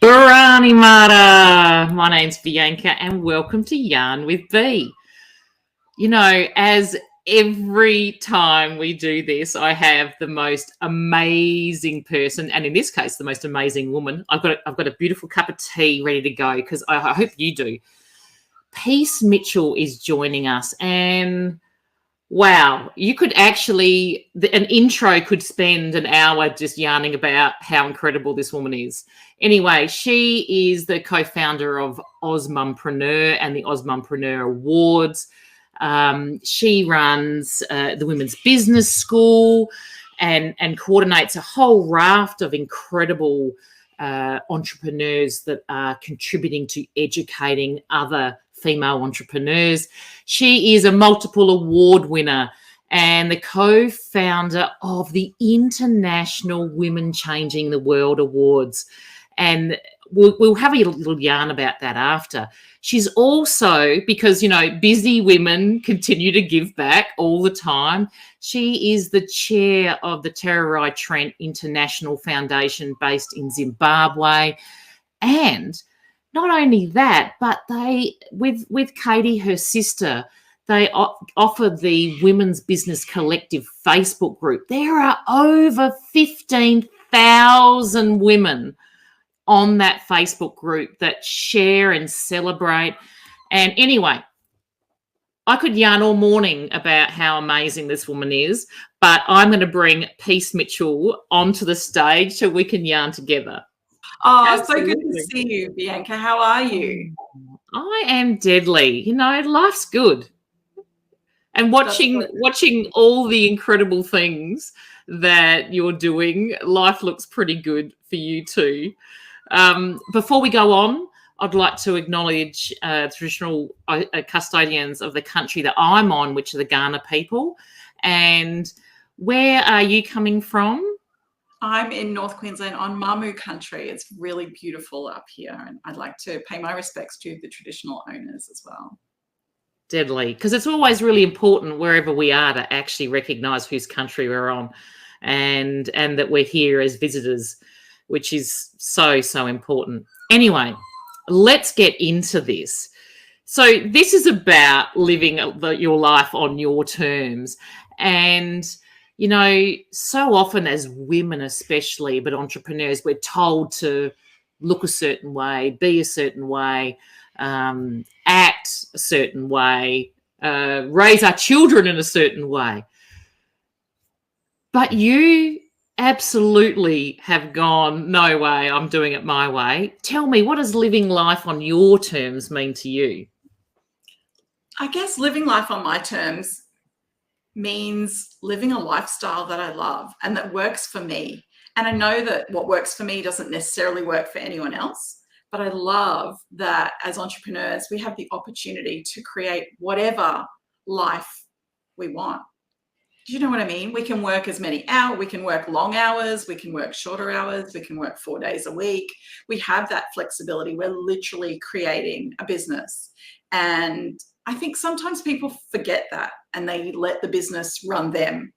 Barani Mata. My name's Bianca and welcome to Yarn with B. You know, as every time we do this, I have the most amazing person, and in this case, the most amazing woman. I've got a beautiful cup of tea ready to go because I hope you do. Peace Mitchell is joining us, and wow, you could actually, an intro could spend an hour just yarning about how incredible this woman is. Anyway, she is the co-founder of AusMumpreneur and the AusMumpreneur Awards. She runs the Women's Business School and coordinates a whole raft of incredible entrepreneurs that are contributing to educating other female entrepreneurs. She is a multiple award winner and the co-founder of the International Women Changing the World Awards. And we'll have a little yarn about that after. She's also, because, you know, busy women continue to give back all the time, she is the chair of the Tererai Trent International Foundation based in Zimbabwe. And not only that, but they, with Katy, her sister, they offer the Women's Business Collective Facebook group. There are over 15,000 women on that Facebook group that share and celebrate. And anyway, I could yarn all morning about how amazing this woman is, but I'm going to bring Peace Mitchell onto the stage so we can yarn together. Oh, absolutely. So good to see you, Bianca. How are you? I am deadly. You know, life's good. And watching all the incredible things that you're doing, life looks pretty good for you too. Before we go on, I'd like to acknowledge traditional custodians of the country that I'm on, which are the Kaurna people. And where are you coming from? I'm in North Queensland on Mamu country. It's really beautiful up here, and I'd like to pay my respects to the traditional owners as well. Deadly, because it's always really important wherever we are to actually recognise whose country we're on, and that we're here as visitors, which is so important. Anyway, let's get into this. So this is about living your life on your terms. And you know, so often as women especially, but entrepreneurs, we're told to look a certain way, be a certain way, act a certain way, raise our children in a certain way. But you absolutely have gone, no way, I'm doing it my way. Tell me, what does living life on your terms mean to you? I guess living life on my terms means living a lifestyle that I love and that works for me. And I know that what works for me doesn't necessarily work for anyone else, but I love that as entrepreneurs, we have the opportunity to create whatever life we want. Do you know what I mean? We can work as many hours, we can work long hours, we can work shorter hours, we can work 4 days a week. We have that flexibility. We're literally creating a business. And I think sometimes people forget that and they let the business run them.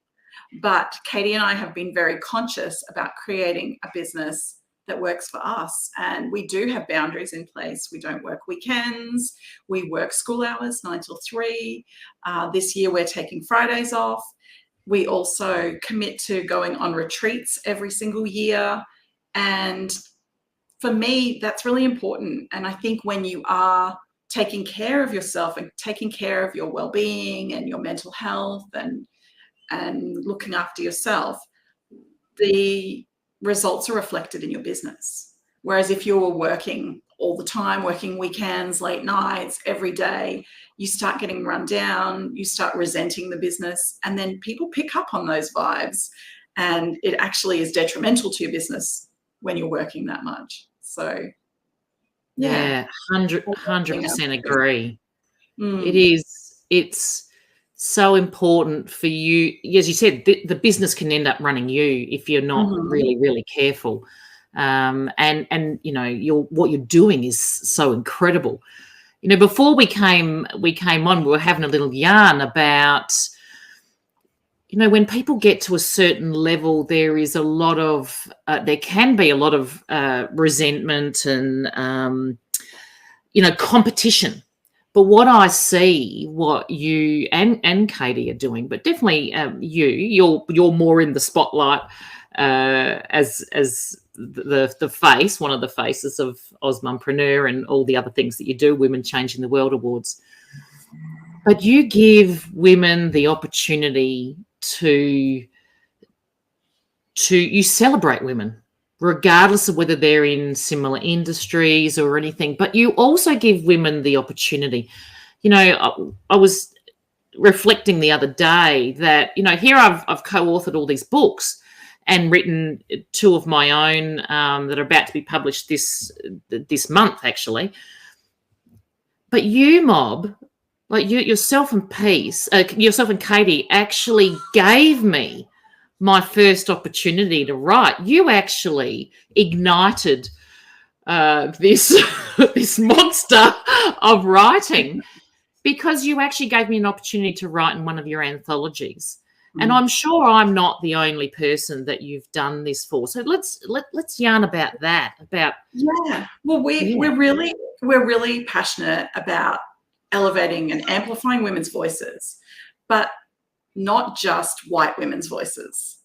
But Katy and I have been very conscious about creating a business that works for us. And we do have boundaries in place. We don't work weekends. We work school hours, 9 till 3. This year we're taking Fridays off. We also commit to going on retreats every single year. And for me, that's really important. And I think when you are taking care of yourself and taking care of your well-being and your mental health and looking after yourself, the results are reflected in your business. Whereas if you're working all the time, working weekends, late nights, every day, you start getting run down, you start resenting the business, and then people pick up on those vibes, and it actually is detrimental to your business when you're working that much. So yeah, 100% agree. It's so important for you. As you said, the business can end up running you if you're not really careful. And you know, what you're doing is so incredible. You know, before we came on, we were having a little yarn about when people get to a certain level, there is a lot of, there can be a lot of resentment and, competition. But what I see, what you and Katy are doing, but definitely you're more in the spotlight as the face, one of the faces of AusMumpreneur and all the other things that you do, Women Changing the World Awards. But you give women the opportunity to you celebrate women, regardless of whether they're in similar industries or anything. But you also give women the opportunity. I was reflecting the other day that, here I've co-authored all these books and written 2 of my own that are about to be published this month, actually. But you, Mob, like yourself and Katy actually gave me my first opportunity to write. You actually ignited this monster of writing, because you actually gave me an opportunity to write in one of your anthologies. And I'm sure I'm not the only person that you've done this for. So let's yarn about that. Well, we're really passionate about elevating and amplifying women's voices, but not just white women's voices.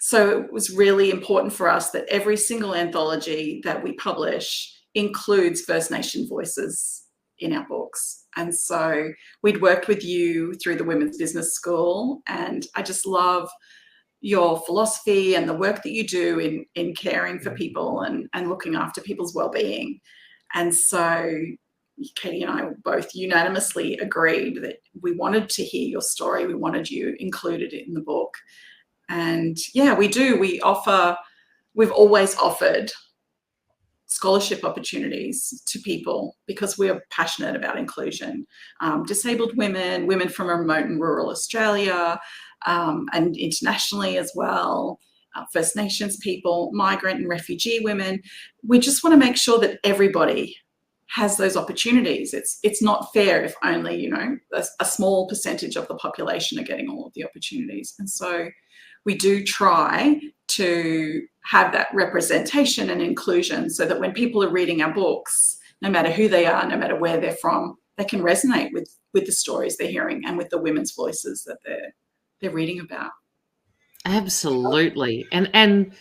So it was really important for us that every single anthology that we publish includes First Nation voices in our books. And so we'd worked with you through the Women's Business School, and I just love your philosophy and the work that you do in caring for people and looking after people's well-being. And so Katy and I both unanimously agreed that we wanted to hear your story. We wanted you included in the book. And yeah, we do. We've always offered scholarship opportunities to people because we are passionate about inclusion. Disabled women, women from remote and rural Australia, and internationally as well, First Nations people, migrant and refugee women. We just want to make sure that everybody has those opportunities. It's not fair if only, a small percentage of the population are getting all of the opportunities. And so we do try to have that representation and inclusion so that when people are reading our books, no matter who they are, no matter where they're from, they can resonate with the stories they're hearing and with the women's voices that they're reading about. Absolutely. And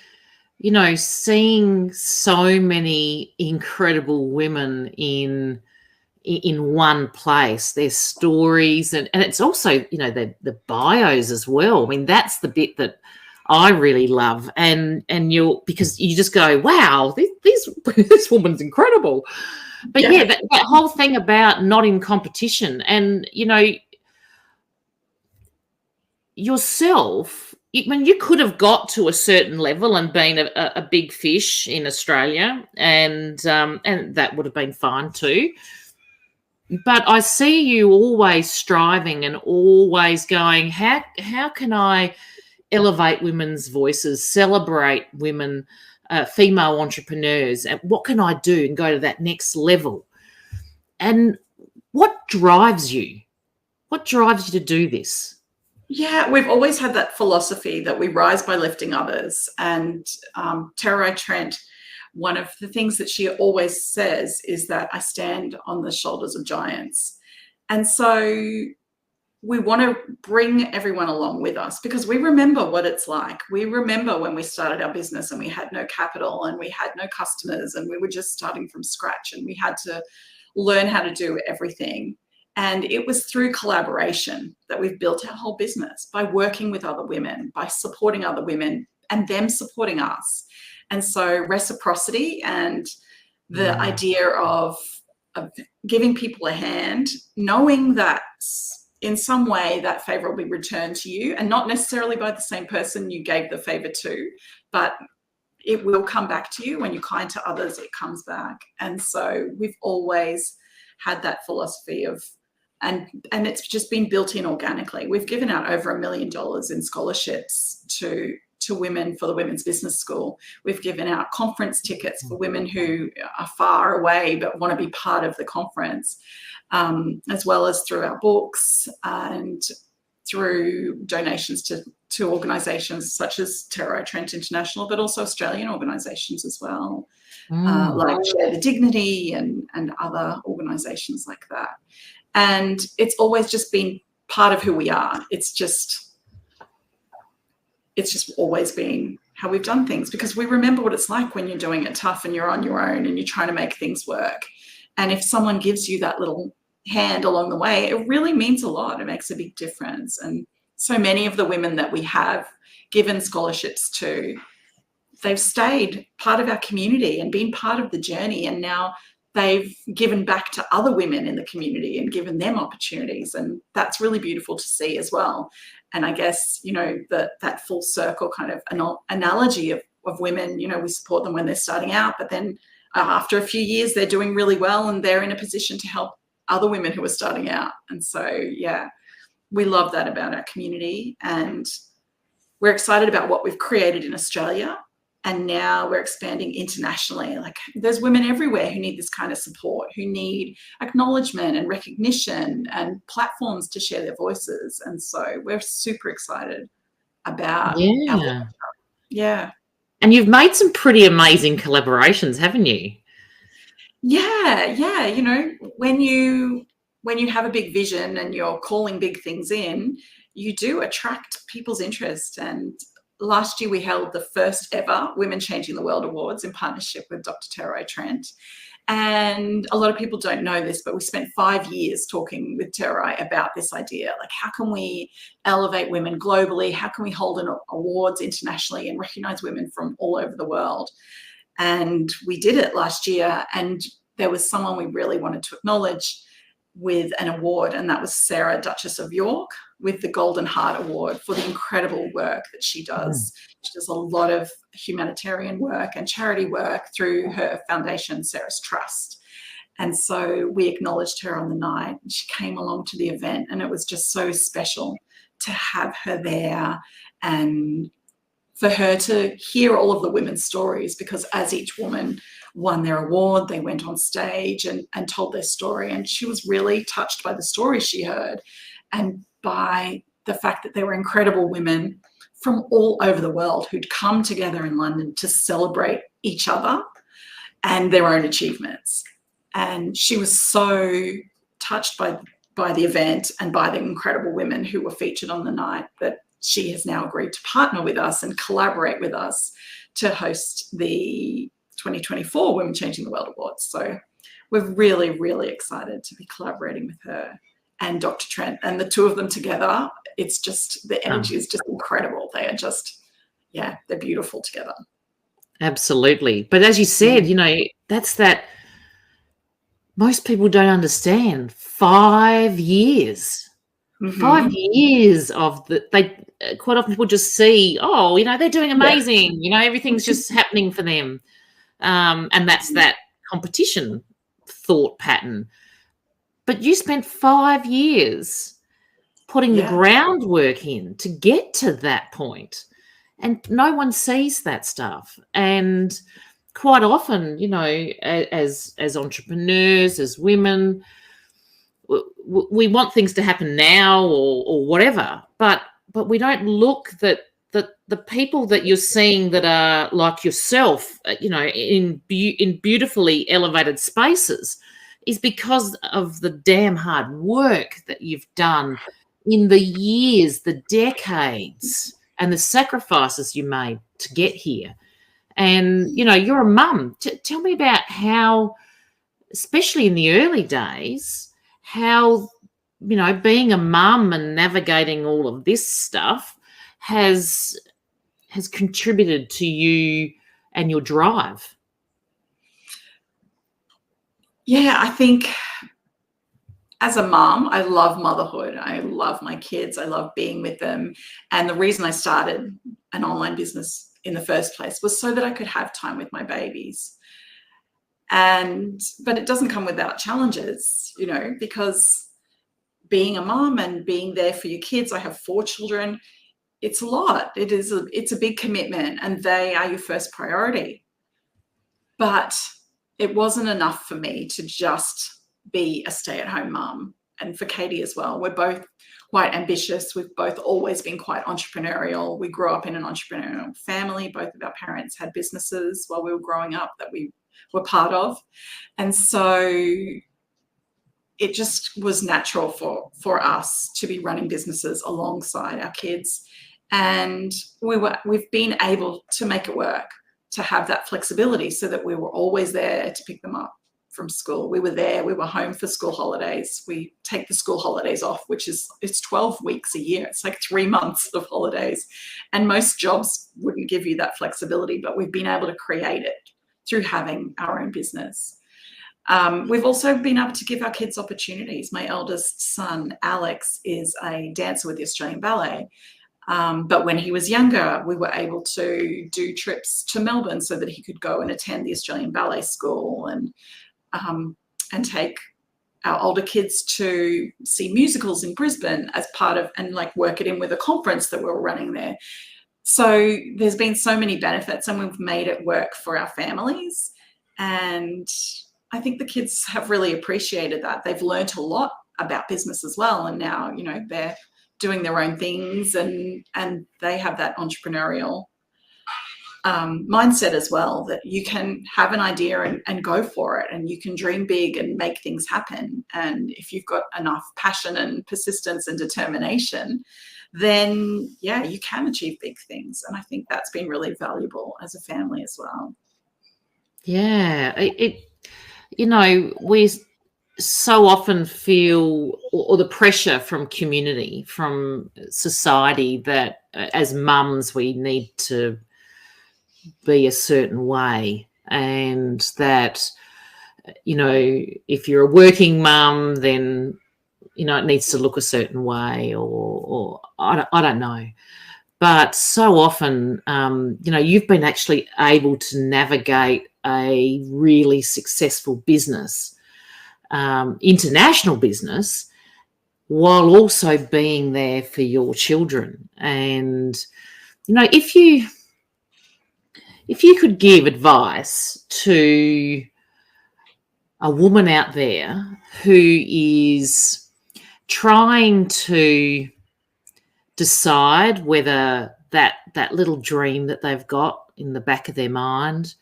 seeing so many incredible women in one place, their stories, and it's also, the bios as well. I mean, that's the bit that I really love. And because you just go, wow, this woman's incredible. But yeah, that whole thing about not in competition and, yourself, when you could have got to a certain level and been a big fish in Australia, and that would have been fine too. But I see you always striving and always going, how can I elevate women's voices, celebrate women, female entrepreneurs, and what can I do and go to that next level? And what drives you? What drives you to do this? Yeah, we've always had that philosophy that we rise by lifting others. And Tererai Trent, one of the things that she always says is that I stand on the shoulders of giants. And so we want to bring everyone along with us because we remember what it's like. We remember when we started our business and we had no capital and we had no customers and we were just starting from scratch and we had to learn how to do everything. And it was through collaboration that we've built our whole business, by working with other women, by supporting other women and them supporting us. And so reciprocity and the idea of giving people a hand, knowing that in some way that favor will be returned to you, and not necessarily by the same person you gave the favor to, but it will come back to you. When you're kind to others, it comes back. And so we've always had that philosophy of, and it's just been built in organically. We've given out over $1 million in scholarships to women for the Women's Business School. We've given out conference tickets for women who are far away but want to be part of the conference, as well as through our books and through donations to organisations such as Terra Trent International, but also Australian organisations as well, like Share the Dignity and other organisations like that. And it's always just been part of who we are. It's just always been how we've done things, because we remember what it's like when you're doing it tough and you're on your own and you're trying to make things work. And if someone gives you that little hand along the way, it really means a lot. It makes a big difference. And so many of the women that we have given scholarships to, they've stayed part of our community and been part of the journey. And now they've given back to other women in the community and given them opportunities. And that's really beautiful to see as well. And I guess, you know, that full circle kind of analogy of women, you know, we support them when they're starting out, but then after a few years, they're doing really well and they're in a position to help other women who are starting out. And so, yeah, we love that about our community. And we're excited about what we've created in Australia. And now we're expanding internationally. Like, there's women everywhere who need this kind of support, who need acknowledgement and recognition and platforms to share their voices. And so we're super excited about our. Yeah. And you've made some pretty amazing collaborations, haven't you? Yeah. You know, when you have a big vision and you're calling big things in, you do attract people's interest. And last year we held the first ever Women Changing the World Awards in partnership with Dr. Terra Trent. And a lot of people don't know this, but we spent 5 years talking with Terra about this idea. Like, how can we elevate women globally? How can we hold awards internationally and recognize women from all over the world? And we did it last year. And there was someone we really wanted to acknowledge with an award, and that was Sarah, Duchess of York, with the Golden Heart Award for the incredible work that she does. She does a lot of humanitarian work and charity work through her foundation, Sarah's Trust. And so we acknowledged her on the night. She came along to the event, and it was just so special to have her there and for her to hear all of the women's stories, because as each woman won their award, they went on stage and told their story. And she was really touched by the stories she heard and by the fact that there were incredible women from all over the world who'd come together in London to celebrate each other and their own achievements. And she was so touched by the event and by the incredible women who were featured on the night that she has now agreed to partner with us and collaborate with us to host the 2024 Women Changing the World Awards. So we're really, really excited to be collaborating with her and Dr. Trent, and the two of them together. It's just, the energy is just incredible. They are just, yeah, they're beautiful together. Absolutely. But as you said, you know, that's that most people don't understand. 5 years. 5 years of quite often people just see, oh, you know, they're doing amazing. You know, everything's just happening for them. And that's that competition thought pattern. But you spent 5 years putting the groundwork in to get to that point. And no one sees that stuff. And quite often, you know, as entrepreneurs, as women, we want things to happen now or whatever, but we don't look that the people that you're seeing that are like yourself, you know, in beautifully elevated spaces, is because of the damn hard work that you've done in the years, the decades, and the sacrifices you made to get here. And, you know, you're a mum. Tell me about how, especially in the early days, how, you know, being a mum and navigating all of this stuff has contributed to you and your drive. Yeah, I think as a mum, I love motherhood. I love my kids. I love being with them. And the reason I started an online business in the first place was so that I could have time with my babies. But it doesn't come without challenges, you know, because being a mom and being there for your kids, I have 4 children. It's a lot. It's a big commitment, and they are your first priority. But it wasn't enough for me to just be a stay-at-home mum, and for Katy as well. quite ambitious. We've both always been quite entrepreneurial. We grew up in an entrepreneurial family. Both of our parents had businesses while we were growing up that we were part of. And so it just was natural for us to be running businesses alongside our kids. And we've been able to make it work, to have that flexibility so that we were always there to pick them up from school. We were there, we were home for school holidays. We take the school holidays off, it's 12 weeks a year. It's like 3 months of holidays. And most jobs wouldn't give you that flexibility, but we've been able to create it through having our own business. We've also been able to give our kids opportunities. My eldest son, Alex, is a dancer with the Australian Ballet. But when he was younger, we were able to do trips to Melbourne so that he could go and attend the Australian Ballet School and take our older kids to see musicals in Brisbane as part of, and like work it in with a conference that we were running there. So there's been so many benefits, and we've made it work for our families. And I think the kids have really appreciated that. They've learned a lot about business as well. And now, you know, they're doing their own things, and they have that entrepreneurial mindset as well, that you can have an idea and go for it, and you can dream big and make things happen. And if you've got enough passion and persistence and determination, then yeah, you can achieve big things. And I think that's been really valuable as a family as well. Yeah, you know, we so often feel, or the pressure from community, from society, that as mums we need to be a certain way, and that, you know, if you're a working mum, then, you know, it needs to look a certain way, or I don't know. But so often, you know, you've been actually able to navigate a really successful business, international business, while also being there for your children. And, you know, if you could give advice to a woman out there who is trying to decide whether that little dream that they've got in the back of their mind,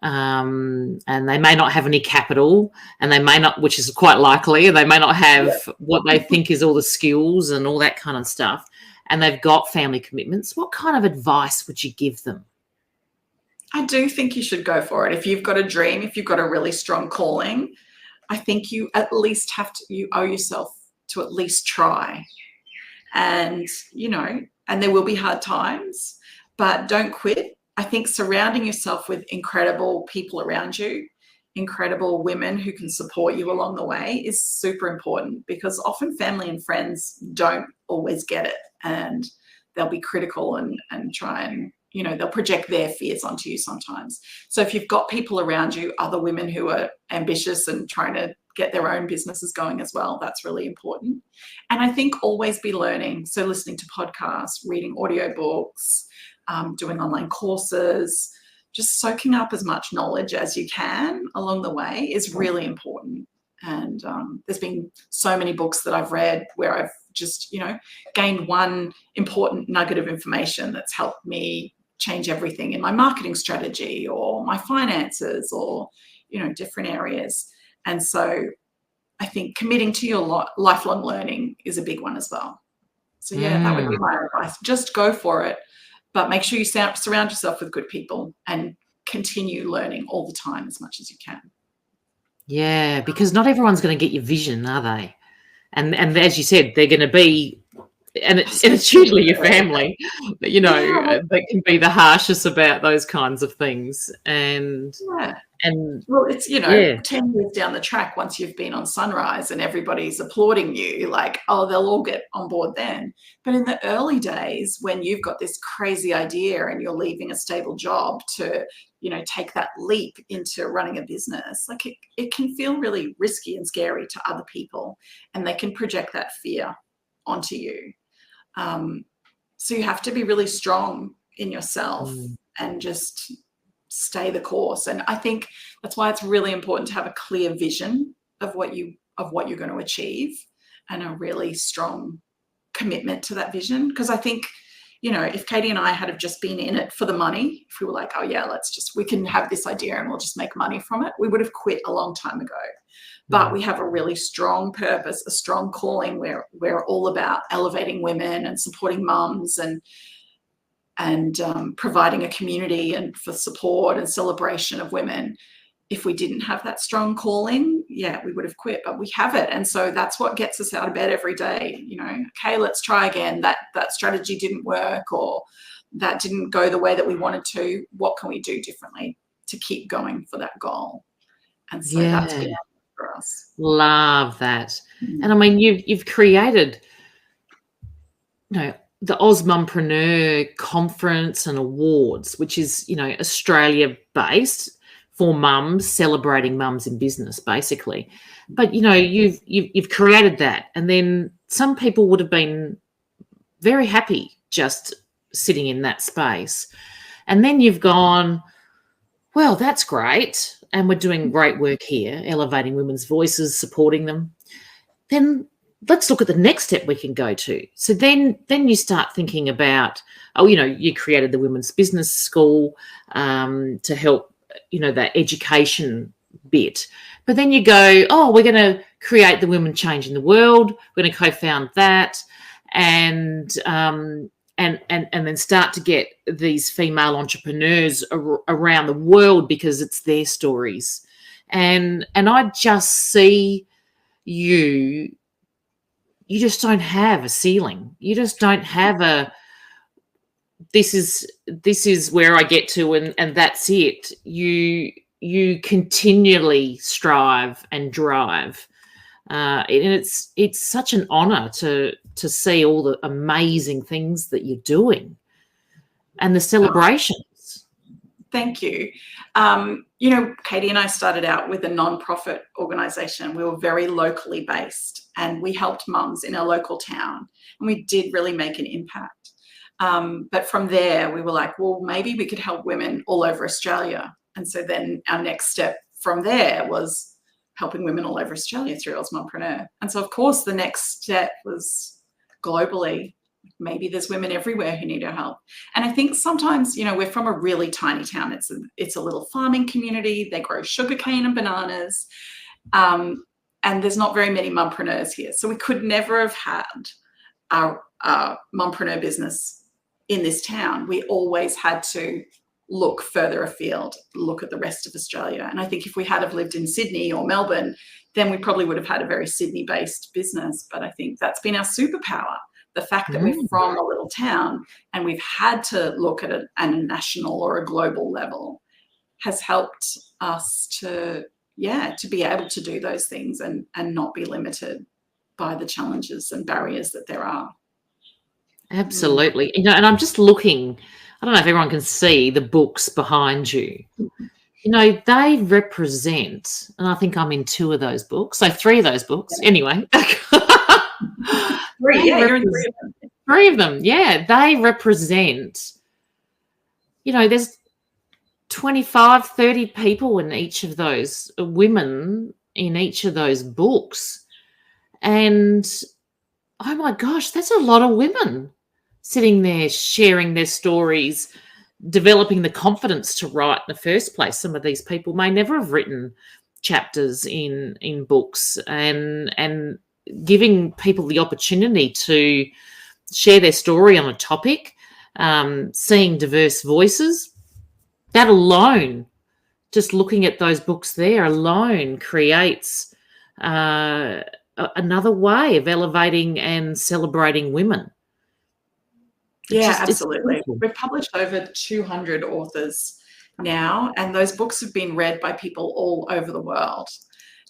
and they may not have any capital, and they may not, which is quite likely, and they may not have what they think is all the skills and all that kind of stuff, and they've got family commitments, what kind of advice would you give them? I do think you should go for it. If you've got a dream, if you've got a really strong calling, I think you at least you owe yourself to at least try. And, you know, and there will be hard times, but don't quit. I think surrounding yourself with incredible people around you, incredible women who can support you along the way, is super important, because often family and friends don't always get it, and they'll be critical and try and, you know, they'll project their fears onto you sometimes. So if you've got people around you, other women who are ambitious and trying to get their own businesses going as well, that's really important. And I think always be learning. So listening to podcasts, reading audiobooks, doing online courses, just soaking up as much knowledge as you can along the way is really important. And there's been so many books that I've read where I've just, you know, gained one important nugget of information that's helped me change everything in my marketing strategy or my finances or, you know, different areas. And so I think committing to your lifelong learning is a big one as well. So yeah, that would be my advice. Just go for it, but make sure you surround yourself with good people and continue learning all the time as much as you can. Yeah, because not everyone's going to get your vision, are they? And as you said, they're going to be, and it's usually your family, you know, that can be the harshest about those kinds of things. And well, it's, you know, 10 years down the track, once you've been on Sunrise and everybody's applauding you, like, oh, they'll all get on board then. But in the early days, when you've got this crazy idea and you're leaving a stable job to, you know, take that leap into running a business, like it can feel really risky and scary to other people, and they can project that fear onto you. So you have to be really strong in yourself and just stay the course. And I think that's why it's really important to have a clear vision of what you're going to achieve, and a really strong commitment to that vision. Because I think, you know, if Katy and I had have just been in it for the money, if we were like, oh yeah, we can have this idea and we'll just make money from it, we would have quit a long time ago. But we have a really strong purpose, a strong calling where we're all about elevating women and supporting mums and providing a community and for support and celebration of women. If we didn't have that strong calling, yeah, we would have quit, but we have it. And so that's what gets us out of bed every day. You know, okay, let's try again. That strategy didn't work, or that didn't go the way that we wanted to. What can we do differently to keep going for that goal? And so that's been for us. Love that. And I mean, you've created, you know, the AusMumpreneur conference and awards, which is, you know, Australia based for mums, celebrating mums in business, basically. But, you know, you've created that, and then some people would have been very happy just sitting in that space. And then you've gone, well, that's great, and we're doing great work here, elevating women's voices, supporting them. Then let's look at the next step we can go to. So then you start thinking about, oh, you know, you created the Women's Business School to help, you know, that education bit. But then you go, oh, we're going to create the Women Changing the World. We're going to co-found that, and then start to get these female entrepreneurs around the world because it's their stories. And I just see you just don't have a ceiling. You just don't have a, this is where I get to, and that's it. You continually strive and drive. And it's such an honor to see all the amazing things that you're doing and the celebrations. Thank you. You know, Katy and I started out with a non-profit organisation. We were very locally based, and we helped mums in a local town, and we did really make an impact. But from there, we were like, well, maybe we could help women all over Australia. And so then our next step from there was helping women all over Australia through AusMumpreneur. And so, of course, the next step was globally. Maybe there's women everywhere who need our help. And I think sometimes, you know, we're from a really tiny town. It's a little farming community. They grow sugarcane and bananas. And there's not very many mumpreneurs here. So we could never have had our mumpreneur business in this town. We always had to look further afield, look at the rest of Australia. And I think if we had have lived in Sydney or Melbourne, then we probably would have had a very Sydney-based business. But I think that's been our superpower. The fact that we're from a little town and we've had to look at a national or a global level has helped us to be able to do those things and not be limited by the challenges and barriers that there are. Absolutely. You know, and I'm just looking, I don't know if everyone can see the books behind you. You know, they represent, and I think I'm in 2 of those books, so 3 of those books. Anyway. 3, yeah, you're in 3 of them. 3 of them, yeah. They represent, you know, there's 25, 30 people in each of those, women in each of those books. And, oh my gosh, that's a lot of women sitting there sharing their stories, developing the confidence to write in the first place. Some of these people may never have written chapters in books, and giving people the opportunity to share their story on a topic, seeing diverse voices. That alone, just looking at those books there alone, creates another way of elevating and celebrating women. Yeah, absolutely. We've published over 200 authors now, and those books have been read by people all over the world.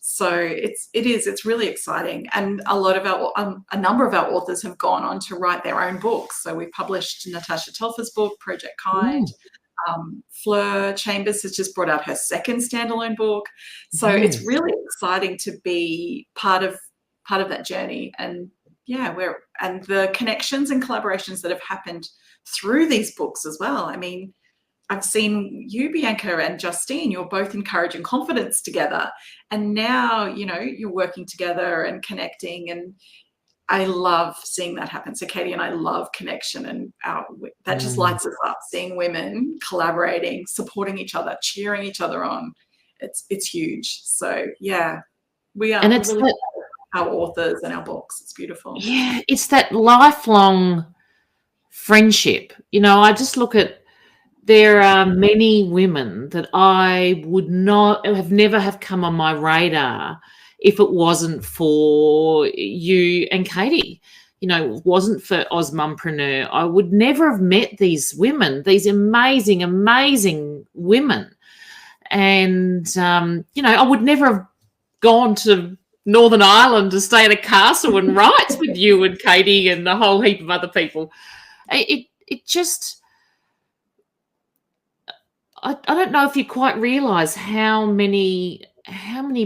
So it's really exciting. And a number of our authors have gone on to write their own books. So we published Natasha Telfer's book, Project Kind. Fleur Chambers has just brought out her second standalone book. So it's really exciting to be part of that journey. And and the connections and collaborations that have happened through these books as well. I mean, I've seen you, Bianca, and Justine, you're both in Courage and Confidence together. And now, you know, you're working together and connecting. And I love seeing that happen. So Katy and I love connection, and that just lights us up, seeing women collaborating, supporting each other, cheering each other on. It's huge. So yeah, we're really proud of our authors and our books. It's beautiful. Yeah, it's that lifelong friendship. I just look at, there are many women that I would not have never have come on my radar if it wasn't for you and Katy. It wasn't for AusMumpreneur. I would never have met these women, these amazing, amazing women. And, I would never have gone to Northern Ireland to stay at a castle and write with you and Katy and a whole heap of other people. It just... I don't know if you quite realise how many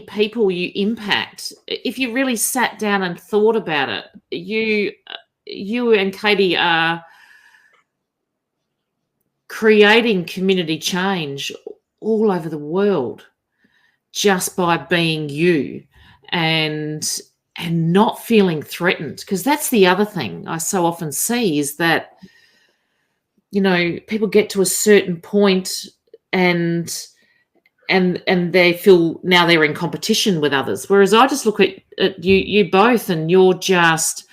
people you impact if you really sat down and thought about it. You and Katy are creating community change all over the world just by being you and not feeling threatened. Because that's the other thing I so often see, is that people get to a certain point and they feel now they're in competition with others. Whereas I just look at you both, and you're just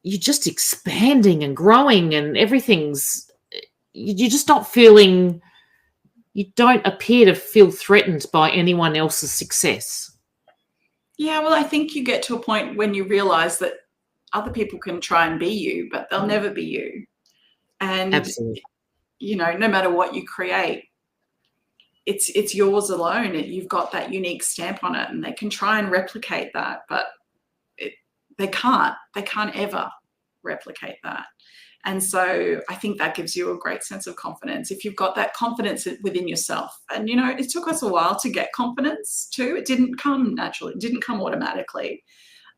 expanding and growing, and you're just not feeling, you don't appear to feel threatened by anyone else's success. Yeah, well, I think you get to a point when you realize that other people can try and be you, but they'll never be you. And Absolutely. No matter what you create, it's yours alone. You've got that unique stamp on it, and they can try and replicate that, but they can't ever replicate that. And so I think that gives you a great sense of confidence if you've got that confidence within yourself. And it took us a while to get confidence too. It didn't come naturally, it didn't come automatically,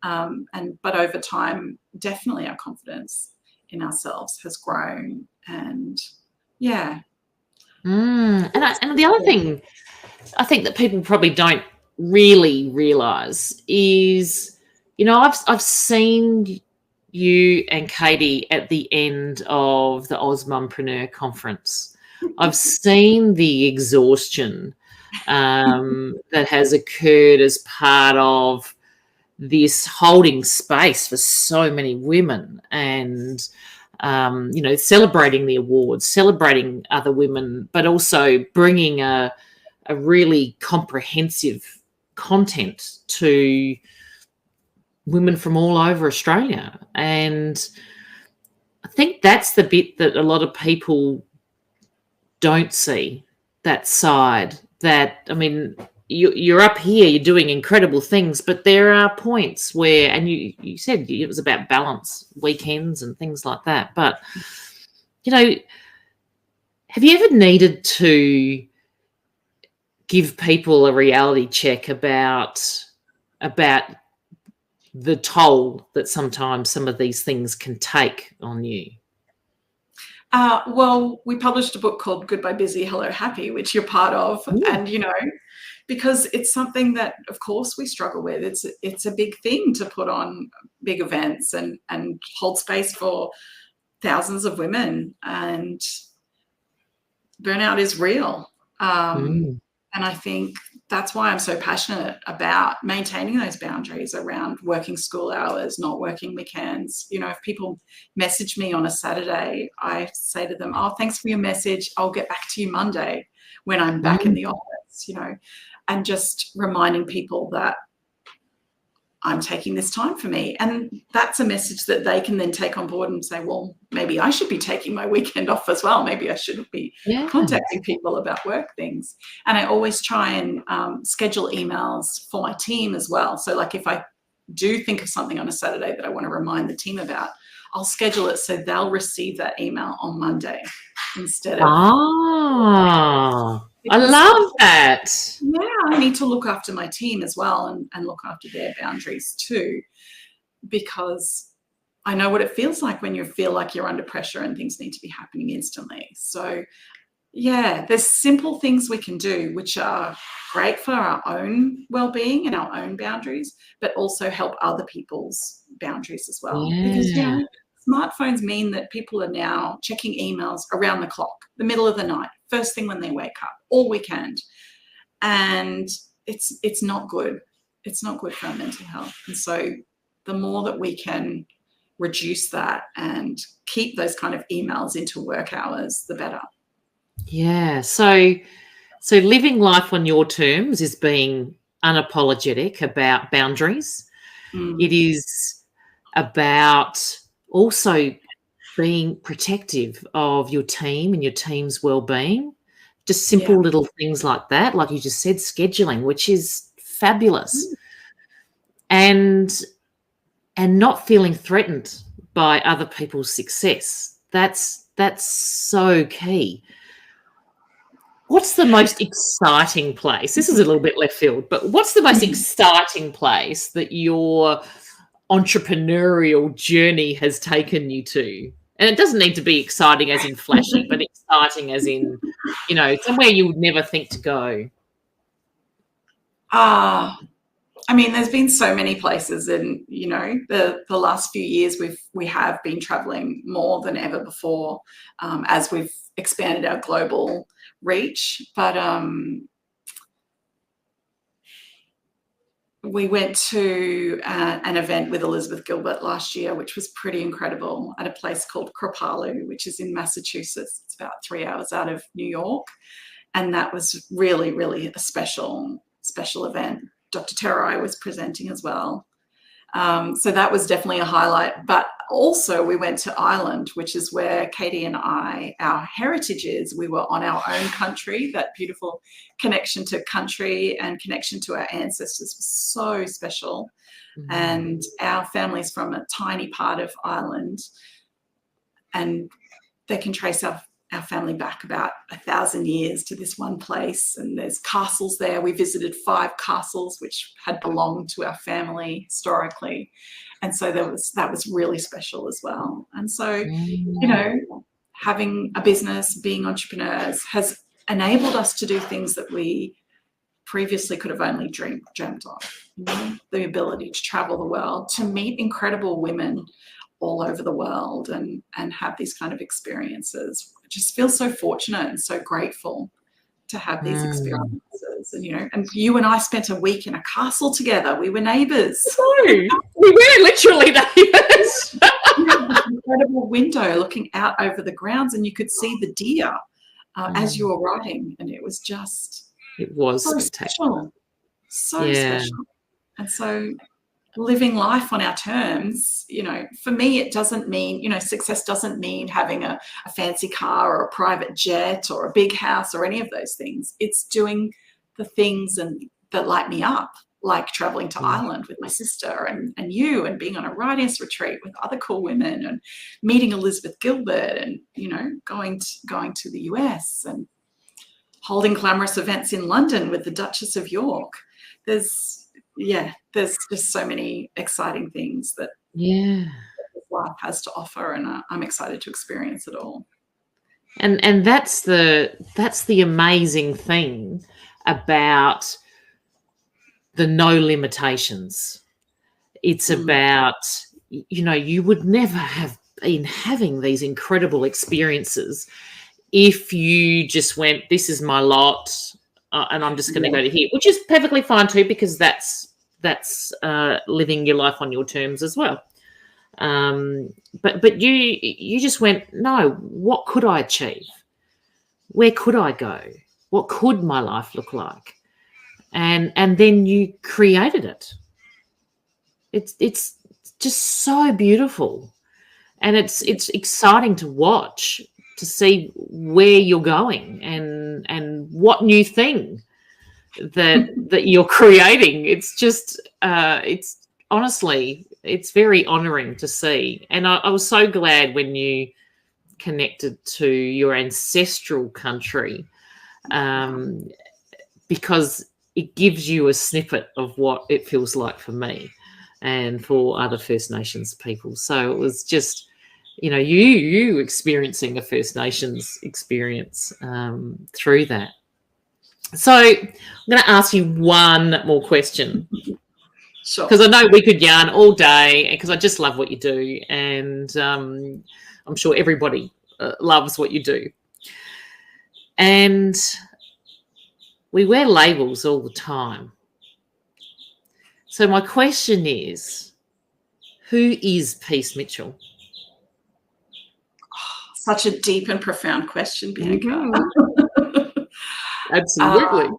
but over time, definitely our confidence in ourselves has grown. And yeah. And the other thing I think that people probably don't really realise is, I've seen you and Katy at the end of the AusMumpreneur conference. I've seen the exhaustion that has occurred as part of this holding space for so many women, and celebrating the awards, celebrating other women, but also bringing a really comprehensive content to women from all over Australia. And I think that's the bit that a lot of people don't see, that side. That, you're up here, you're doing incredible things, but there are points where, and you said it was about balance, weekends and things like that. But, have you ever needed to give people a reality check about the toll that sometimes some of these things can take on you? Well, we published a book called Goodbye Busy, Hello Happy, which you're part of. Ooh. And, because it's something that, of course, we struggle with. It's a big thing to put on big events and hold space for thousands of women. And burnout is real. And I think that's why I'm so passionate about maintaining those boundaries around working school hours, not working weekends. If people message me on a Saturday, I say to them, oh, thanks for your message. I'll get back to you Monday when I'm back in the office, and just reminding people that I'm taking this time for me. And that's a message that they can then take on board and say, well, maybe I should be taking my weekend off as well. Maybe I shouldn't be contacting people about work things. And I always try and schedule emails for my team as well. So like if I do think of something on a Saturday that I want to remind the team about, I'll schedule it so they'll receive that email on Monday instead of... I love that. Yeah, I need to look after my team as well and look after their boundaries too, because I know what it feels like when you feel like you're under pressure and things need to be happening instantly. So yeah, there's simple things we can do which are great for our own well-being and our own boundaries, but also help other people's boundaries as well. Because, smartphones mean that people are now checking emails around the clock, the middle of the night, first thing when they wake up, all weekend. And it's not good. It's not good for our mental health. And so the more that we can reduce that and keep those kind of emails into work hours, the better. Yeah. So living life on your terms is being unapologetic about boundaries. It is about also being protective of your team and your team's well-being. Just simple little things like that, like you just said, scheduling, which is fabulous. And not feeling threatened by other people's success. That's so key. What's the most exciting place? This is a little bit left field, but what's the most exciting place that your entrepreneurial journey has taken you to? And it doesn't need to be exciting as in flashy, but exciting as in, somewhere you would never think to go. I mean, there's been so many places, and the last few years we have been traveling more than ever before, as we've expanded our global reach. But we went to an event with Elizabeth Gilbert last year, which was pretty incredible, at a place called Kripalu, which is in Massachusetts. It's about 3 hours out of New York, and that was really, really a special event. Dr. Terai was presenting as well. So that was definitely a highlight. But also we went to Ireland, which is where Katy and I, our heritage is. We were on our own country. That beautiful connection to country and connection to our ancestors was so special. And our family's from a tiny part of Ireland, and they can trace our family back about 1,000 years to this one place, and there's castles there. We visited 5 castles which had belonged to our family historically, and so that was really special as well. And so having a business, being entrepreneurs, has enabled us to do things that we previously could have only dreamt of. The ability to travel the world, to meet incredible women all over the world, and have these kind of experiences. I just feel so fortunate and so grateful to have these experiences. And you and I spent a week in a castle together. We were neighbours. We were literally neighbours. This incredible window looking out over the grounds, and you could see the deer as you were riding, and it was so special. So special. And so living life on our terms, for me, it doesn't mean, success doesn't mean having a fancy car or a private jet or a big house or any of those things. It's doing the things that light me up, like traveling to Ireland with my sister and you, and being on a writers retreat with other cool women, and meeting Elizabeth Gilbert, and, going to the US and holding glamorous events in London with the Duchess of York. There's just so many exciting things that life has to offer, and I'm excited to experience it all. And that's the amazing thing about the no limitations. It's about, you would never have been having these incredible experiences if you just went, this is my lot, and I'm just going to go to here, which is perfectly fine too, because that's living your life on your terms as well. But you just went, no, what could I achieve? Where could I go? What could my life look like? And then you created it. It's just so beautiful, and it's exciting to watch, to see where you're going and what new thing that you're creating. It's just it's honestly, it's very honoring to see. And I was so glad when you connected to your ancestral country, because it gives you a snippet of what it feels like for me and for other First Nations people. So it was just, you experiencing a First Nations experience through that. So I'm going to ask you one more question. Sure. Because I know we could yarn all day, because I just love what you do, and I'm sure everybody loves what you do. And we wear labels all the time. So my question is, who is Peace Mitchell? Such a deep and profound question, Bianca. Mm-hmm. Absolutely.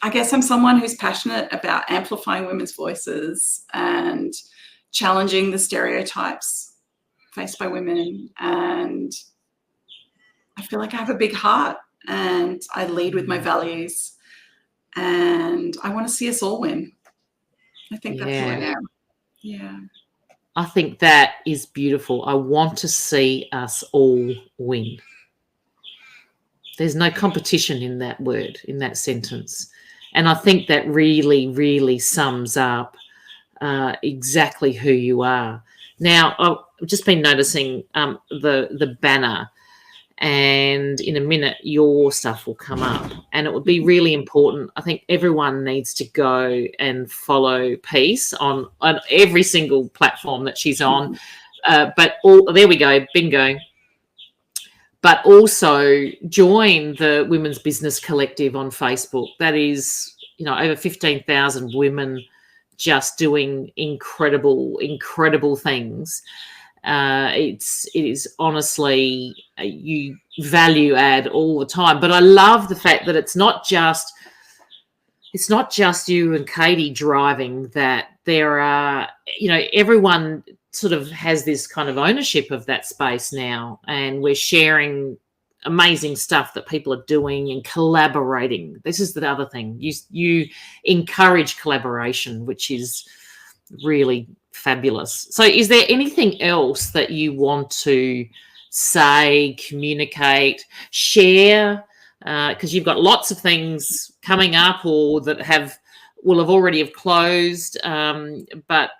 I guess I'm someone who's passionate about amplifying women's voices and challenging the stereotypes faced by women. And I feel like I have a big heart, and I lead with my values, and I want to see us all win. I think that's who I am. Yeah. I think that is beautiful. I want to see us all win. There's no competition in that word, in that sentence. And I think that really, really sums up exactly who you are. Now, I've just been noticing the banner, and in a minute your stuff will come up, and it would be really important. I think everyone needs to go and follow Peace on every single platform that she's on. There we go, bingo. But also join the Women's Business Collective on Facebook. That is, over 15,000 women just doing incredible things. It is honestly, you value add all the time. But I love the fact that it's not just you and Katy driving that. There are, everyone sort of has this kind of ownership of that space now, and we're sharing amazing stuff that people are doing and collaborating. This is the other thing. You encourage collaboration, which is really fabulous. So is there anything else that you want to say, communicate, share? Because you've got lots of things coming up, or that will have already closed, but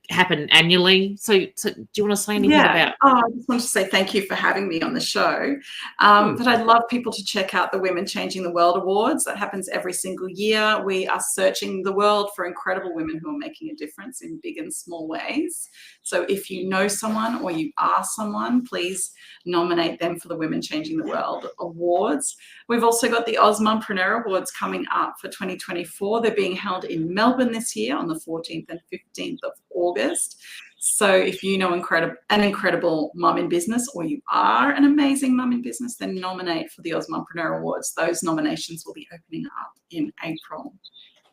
happen annually. So do you want to say anything about? I just want to say thank you for having me on the show. But I'd love people to check out the Women Changing the World Awards. That happens every single year. We are searching the world for incredible women who are making a difference in big and small ways. So if you know someone, or you are someone, please nominate them for the Women Changing the World Awards. We've also got the AusMumpreneur Awards coming up for 2024. They're being held in Melbourne this year on the 14th and 15th of August. So if you know an incredible mum in business, or you are an amazing mum in business, then nominate for the AusMumpreneur Awards. Those nominations will be opening up in April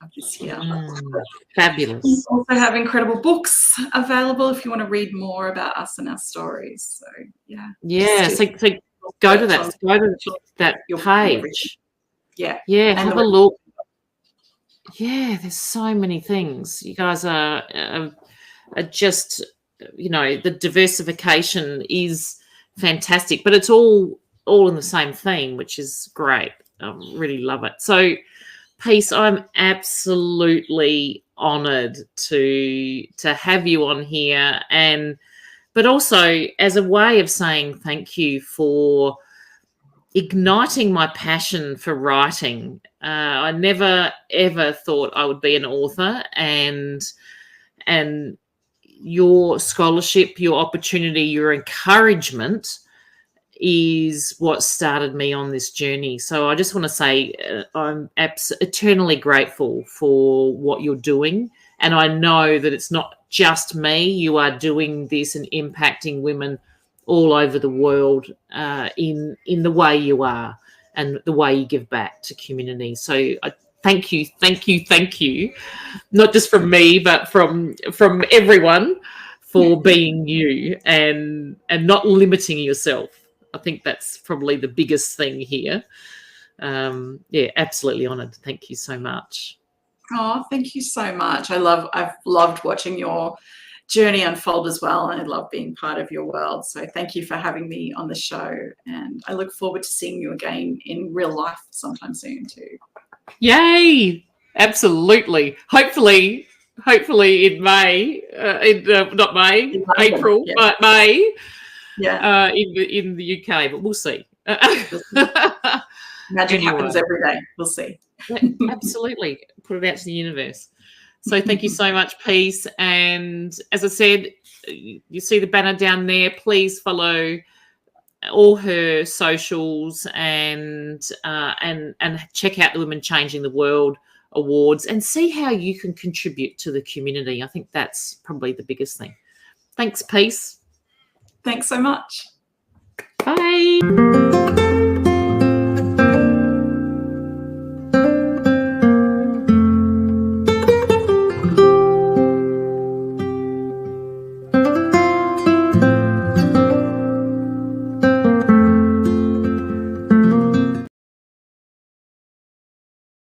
of this year. Fabulous. We also have incredible books available if you want to read more about us and our stories. So so go to that page. And have a look. There's so many things. You guys are just, the diversification is fantastic, but it's all in the same theme, which is great. I really love it. So Peace, I'm absolutely honoured to have you on here, but also as a way of saying thank you for igniting my passion for writing. I never ever thought I would be an author, and your scholarship, your opportunity, your encouragement is what started me on this journey. So I just want to say I'm eternally grateful for what you're doing, and I know that it's not just me. You are doing this and impacting women all over the world in the way you are and the way you give back to community. So I thank you, not just from me, but from everyone, for being you and not limiting yourself. I think that's probably the biggest thing here. Absolutely honoured. Thank you so much. Oh, thank you so much. I've loved watching your journey unfold as well, and I love being part of your world. So thank you for having me on the show, and I look forward to seeing you again in real life sometime soon too. Yay! Absolutely. Hopefully in May, not May, April, but May. In the UK, but we'll see. Magic happens every day. We'll see. Absolutely. Put it out to the universe. So thank you so much, Peace. And as I said, you see the banner down there. Please follow all her socials and check out the Women Changing the World Awards and see how you can contribute to the community. I think that's probably the biggest thing. Thanks, Peace. Thanks so much. Bye.